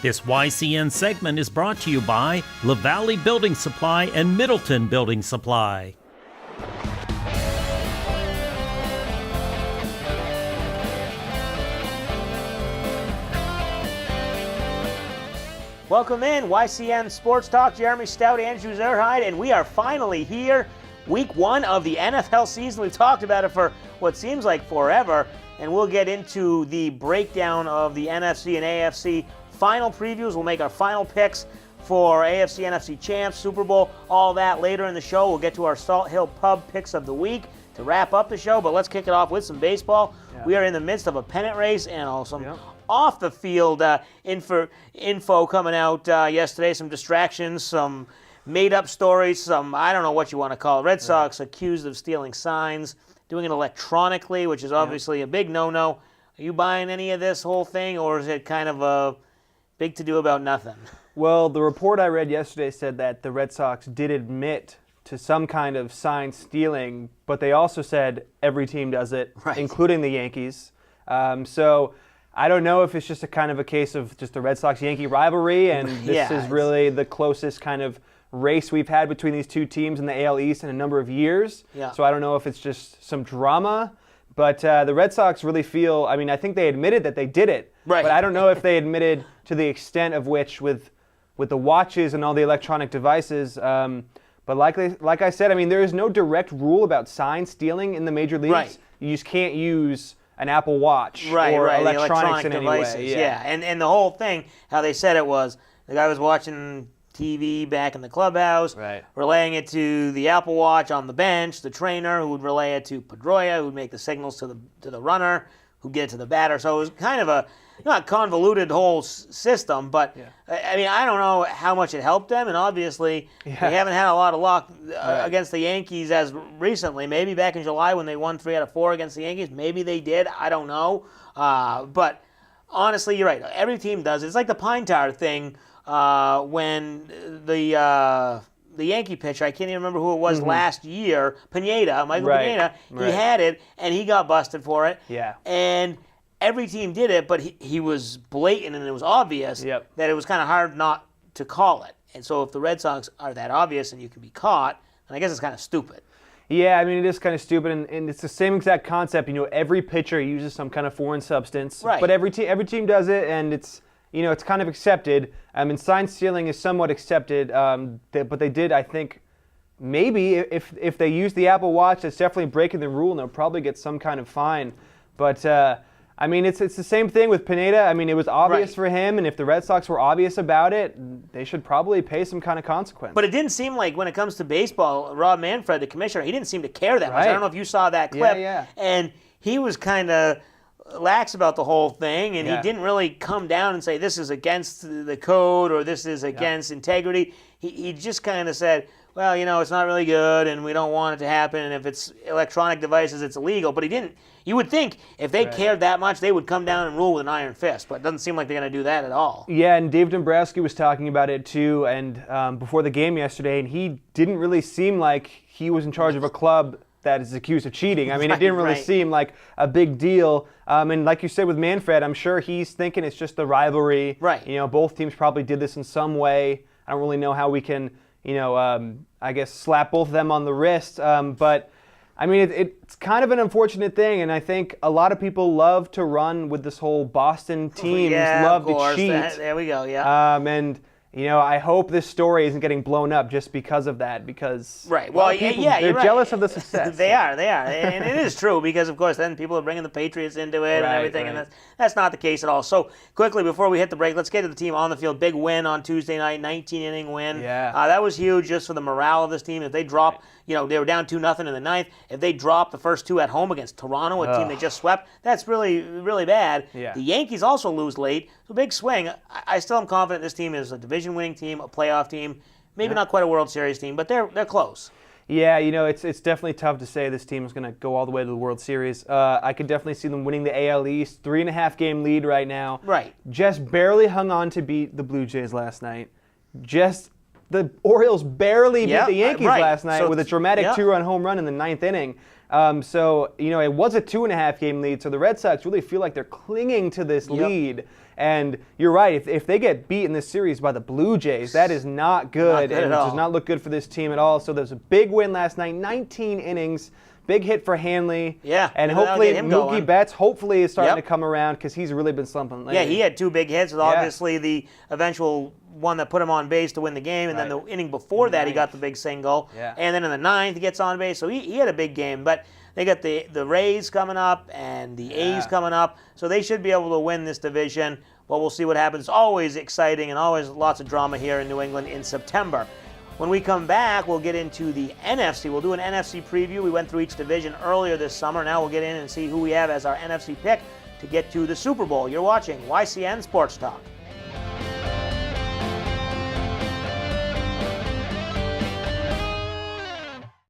This YCN segment is brought to you by La Valley Building Supply and Middleton Building Supply. Welcome in, YCN Sports Talk. Jeremy Stout, Andrew Zerhide, and we are finally here. Week 1 of the NFL season. We've talked about it for what seems like forever, and we'll get into the breakdown of the NFC and AFC final previews. We'll make our final picks for AFC, NFC champs, Super Bowl, all that later in the show. We'll get to our Salt Hill Pub picks of the week to wrap up the show, but let's kick it off with some baseball. Yeah. We are in the midst of a pennant race and some off the field info coming out yesterday, some distractions, some made-up stories, some, I don't know what you want to call it. Red Sox accused of stealing signs, doing it electronically, which is obviously a big no-no. Are you buying any of this whole thing, or is it kind of a big to-do about nothing? Well, the report I read yesterday said that the Red Sox did admit to some kind of sign stealing, but they also said every team does it, including the Yankees. So I don't know if it's just a kind of a case of just the Red Sox-Yankee rivalry, and this is really the closest kind of race we've had between these two teams in the AL East in a number of years. So I don't know if it's just some drama, but the Red Sox really feel, I mean, I think they admitted that they did it, but I don't know if they admitted to the extent of which with the watches and all the electronic devices. But like I said, I mean, there is no direct rule about sign stealing in the major leagues. You just can't use an Apple Watch or electronics in devices. Any way. And the whole thing, how they said it was, the guy was watching TV back in the clubhouse, relaying it to the Apple Watch on the bench, the trainer who would relay it to Pedroia, who would make the signals to the runner, who'd get it to the batter. So it was kind of a not convoluted whole system, but I mean, I don't know how much it helped them, and obviously they haven't had a lot of luck against the Yankees as recently. Maybe back in July when they won 3 out of 4 against the Yankees, maybe they did. I don't know. But honestly, you're right. Every team does it. It's like the Pine Tar thing when the Yankee pitcher, I can't even remember who it was last year, Michael Pineda, he had it, and he got busted for it. And every team did it, but he was blatant, and it was obvious that it was kind of hard not to call it. And so if the Red Sox are that obvious and you can be caught, then I guess it's kind of stupid. Yeah, I mean, it is kind of stupid, and it's the same exact concept. You know, every pitcher uses some kind of foreign substance, but every team does it, and it's kind of accepted. I mean, sign stealing is somewhat accepted, but they did, I think, maybe if they use the Apple Watch, that's definitely breaking the rule, and they'll probably get some kind of fine. But I mean, it's the same thing with Pineda. I mean, it was obvious for him, and if the Red Sox were obvious about it, they should probably pay some kind of consequence. But it didn't seem like when it comes to baseball, Rob Manfred, the commissioner, he didn't seem to care that much. I don't know if you saw that clip. And he was kind of lax about the whole thing, and he didn't really come down and say this is against the code or this is against integrity. He just kind of said, well, you know, it's not really good, and we don't want it to happen, and if it's electronic devices, it's illegal. But he didn't. You would think if they cared that much, they would come down and rule with an iron fist, but it doesn't seem like they're going to do that at all. Yeah, and Dave Dombrowski was talking about it too, and before the game yesterday, and he didn't really seem like he was in charge of a club that is accused of cheating. I mean, it didn't really seem like a big deal. And like you said with Manfred, I'm sure he's thinking it's just the rivalry. You know, both teams probably did this in some way. I don't really know how we can, I guess slap both of them on the wrist. But I mean, it's kind of an unfortunate thing, and I think a lot of people love to run with this whole Boston teams love to cheat. There we go. And you know, I hope this story isn't getting blown up just because of that, because well, people, they're jealous of the success. They are, and it is true, because of course then people are bringing the Patriots into it and everything, and that's not the case at all. So quickly before we hit the break, let's get to the team on the field. Big win on Tuesday night, 19-inning win. That was huge just for the morale of this team. If they drop, you know, they were down 2-0 in the ninth. If they drop the first 2 at home against Toronto, a team they just swept, that's really, really bad. The Yankees also lose late, so big swing. I still am confident this team is a division-winning team, a playoff team, maybe not quite a World Series team, but they're close. Yeah, you know, it's definitely tough to say this team is going to go all the way to the World Series. I could definitely see them winning the AL East, 3.5-game lead right now. Just barely hung on to beat the Blue Jays last night. The Orioles barely beat the Yankees last night with a dramatic 2-run home run in the 9th inning. So, you know, it was a 2.5-game lead, so the Red Sox really feel like they're clinging to this lead. And you're right. If they get beat in this series by the Blue Jays, that is not good. Not good and at all. does not look good for this team at all. So there's a big win last night, 19 innings. Big hit for Hanley. Yeah, And maybe that'll hopefully get him Mookie going. Betts hopefully is starting Yep. to come around because he's really been slumping lately. Yeah, he had 2 big hits. Obviously, the eventual one that put him on base to win the game, and then the inning before that, he got the big single. Yeah. And then in the 9th, he gets on base. So he had a big game. But they got the Rays coming up and the A's coming up, so they should be able to win this division. But we'll see what happens. It's always exciting and always lots of drama here in New England in September. When we come back, we'll get into the NFC. We'll do an NFC preview. We went through each division earlier this summer. Now we'll get in and see who we have as our NFC pick to get to the Super Bowl. You're watching YCN Sports Talk.